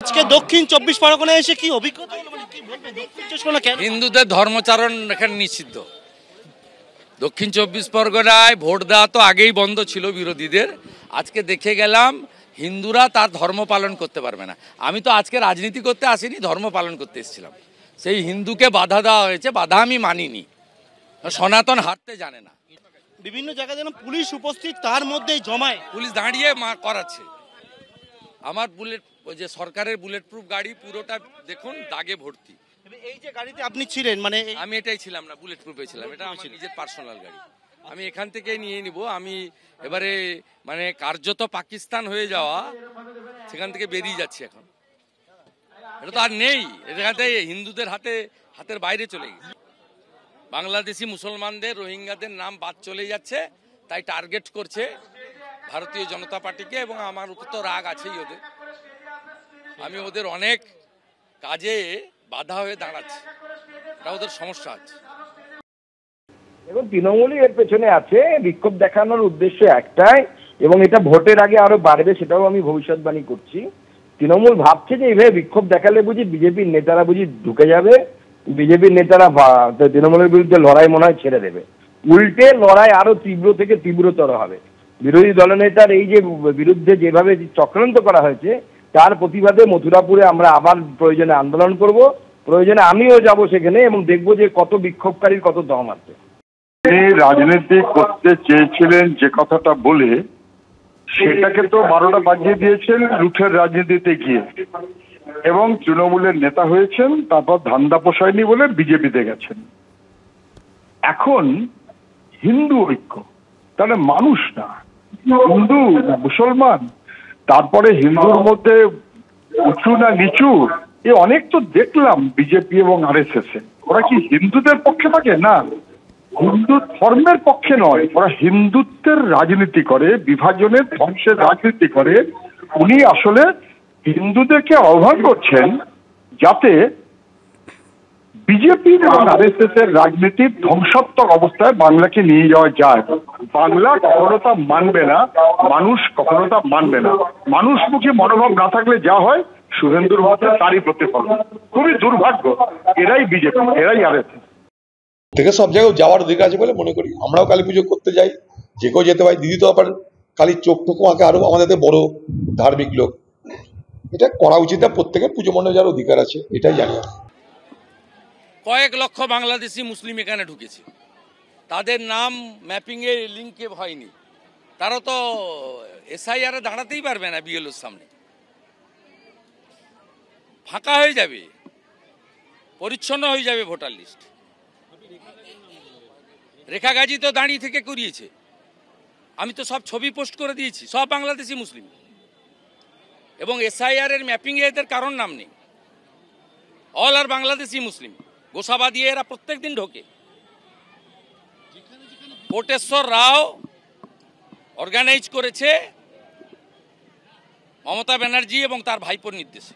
আজকে দক্ষিণ 24 পরগনায় এসে কি অভিজ্ঞতা হলো, মানে কি বলবে দক্ষিণ 24 পরগনা কেন? হিন্দুদের ধর্মচারণ এখানে নিষিদ্ধ। দক্ষিণ 24 পরগনায় ভোট দেওয়া তো আগেই বন্ধ ছিল বিরোধীদের। আজকে দেখে গেলাম হিন্দুরা তার ধর্ম পালন করতে পারবে না। আমি তো আজকে রাজনীতি করতে আসিনি, ধর্ম পালন করতে এসেছিলাম। সেই হিন্দুকে বাধা দেওয়া হয়েছে, বাধা আমি মানিনি। সনাতন হাঁটতে জানে না। বিভিন্ন জায়গায় যেন পুলিশ উপস্থিত, তার মধ্যেই জমায় পুলিশ দাঁড়িয়ে করাচ্ছে। আমার ওই যে সরকারের বুলেট প্রুফ গাড়ি পুরোটা দেখুন দাগে ভর্তি। এই যে গাড়িতে আপনি ছিলেন, মানে আমি এটাই ছিলাম না, বুলেট প্রুফে ছিলাম। এটা আমার নিজের পার্সোনাল গাড়ি, আমি এখান থেকেই নিয়ে নিব। আমি এবারে মানে কার্যত পাকিস্তান হয়ে যাওয়া, সেখান থেকে বেরিয়ে যাচ্ছি এখন। এটা তো আর নেই, এটাতে হিন্দুদের হাতের বাইরে চলে গেছে। বাংলাদেশি মুসলমানদের, রোহিঙ্গাদের নাম বাদ চলে যাচ্ছে, তাই টার্গেট করছে ভারতীয় জনতা পার্টিকে। এবং আমার উপর তো রাগ আছেই ওদের। আমি ওদের অনেক কাজে বাধা হয়ে দাঁড়াচ্ছি, এটা ওদের সমস্যা আছে। এবং তৃণমূলই এর পেছনে আছে। বিক্ষোভ দেখানোর উদ্দেশ্য একটাই, এবং এটা ভোটের আগে আরো বাড়বে, সেটাও আমি ভবিষ্যৎবাণী করছি। তৃণমূল ভাবছে যে এইভাবে বিক্ষোভ দেখালে বুঝি বিজেপির নেতারা বুঝি ঢুকে যাবে, বিজেপির নেতারা তৃণমূলের বিরুদ্ধে লড়াই মনে হয় ছেড়ে দেবে। উল্টে লড়াই আরো তীব্র থেকে তীব্রতর হবে। বিরোধী দলনেতার এই যে বিরুদ্ধে যেভাবে চক্রান্ত করা হয়েছে, তার প্রতিবাদে মথুরাপুরে আমরা আবার প্রয়োজনে আন্দোলন করব। প্রয়োজনে আমিও যাব সেখানে, এবং দেখব যে কত বিক্ষোভকারীর কত দম আছে। তিনি রাজনীতি করতে চেয়েছিলেন যে কথাটা বলে, সেটাকে তো 12টা বাজিয়ে দিয়েছেন লুঠের রাজনীতিতে গিয়ে, এবং তৃণমূলের নেতা হয়েছেন, তারপর ধান্দা পোষায়নি বলে বিজেপিতে গেছেন। এখন হিন্দু ঐক্য, তাহলে মানুষ না হিন্দু না মুসলমান, তারপরে হিন্দুর মধ্যে উঁচু না নিচু, এ অনেক তো দেখলাম বিজেপি এবং RSS এ। ওরা কি হিন্দুদের পক্ষে থাকে? না, হিন্দু ধর্মের পক্ষে নয়, ওরা হিন্দুত্বের রাজনীতি করে, বিভাজনের ধ্বংসের রাজনীতি করে। উনি আসলে হিন্দুদেরকে আহ্বান করছেন যাতে বিজেপি এবং RSS এর রাজনীতির ধ্বংসাত্মক অবস্থায় বাংলাকে নিয়ে যাওয়া যায়। বাংলা কখনো তা মানবে না, মানুষ কখনো তা মানবে না। মানুষমুখী মনোভাব না থাকলে যা হয়, শুভেন্দুর মধ্যে তারই প্রতিফলন। খুবই দুর্ভাগ্য, এরাই বিজেপি, এরাই RSS। থেকে সব জায়গায় যাওয়ার অধিকার আছে বলে মনে করি। আমরাও কালী পুজো করতে যাই, যে কেউ যেতে পারি। দিদি তো আবার কালীর চোখ টুকু আঁকে, আরো আমাদের বড় ধার্মিক লোক। এটা করা উচিত না, প্রত্যেকের পুজো মণ্ডপে যাওয়ার অধিকার আছে, এটাই জানি। কয়েক লক্ষ বাংলাদেশি মুসলিম এখানে ঢুকেছে, তাদের নাম ম্যাপিংয়ে লিঙ্কে হয়নি। তারা তো SIR দাঁড়াতেই পারবে না, BLOর সামনে ফাঁকা হয়ে যাবে, পরিচ্ছন্ন হয়ে যাবে ভোটার লিস্ট। রেখা গাজী তো দাঁড়িয়ে থেকে করিয়েছে, আমি তো সব ছবি পোস্ট করে দিয়েছি, সব বাংলাদেশি মুসলিম। এবং SIR এর ম্যাপিংয়ে এদের কারণ নাম নেই, অল আর বাংলাদেশি মুসলিম। গোসাবা দিয়ে এরা প্রত্যেক দিন ঢোকে। কোটেশ্বর রাও অর্গানাইজ করেছে মমতা ব্যানার্জি এবং তার ভাইপোর নির্দেশে।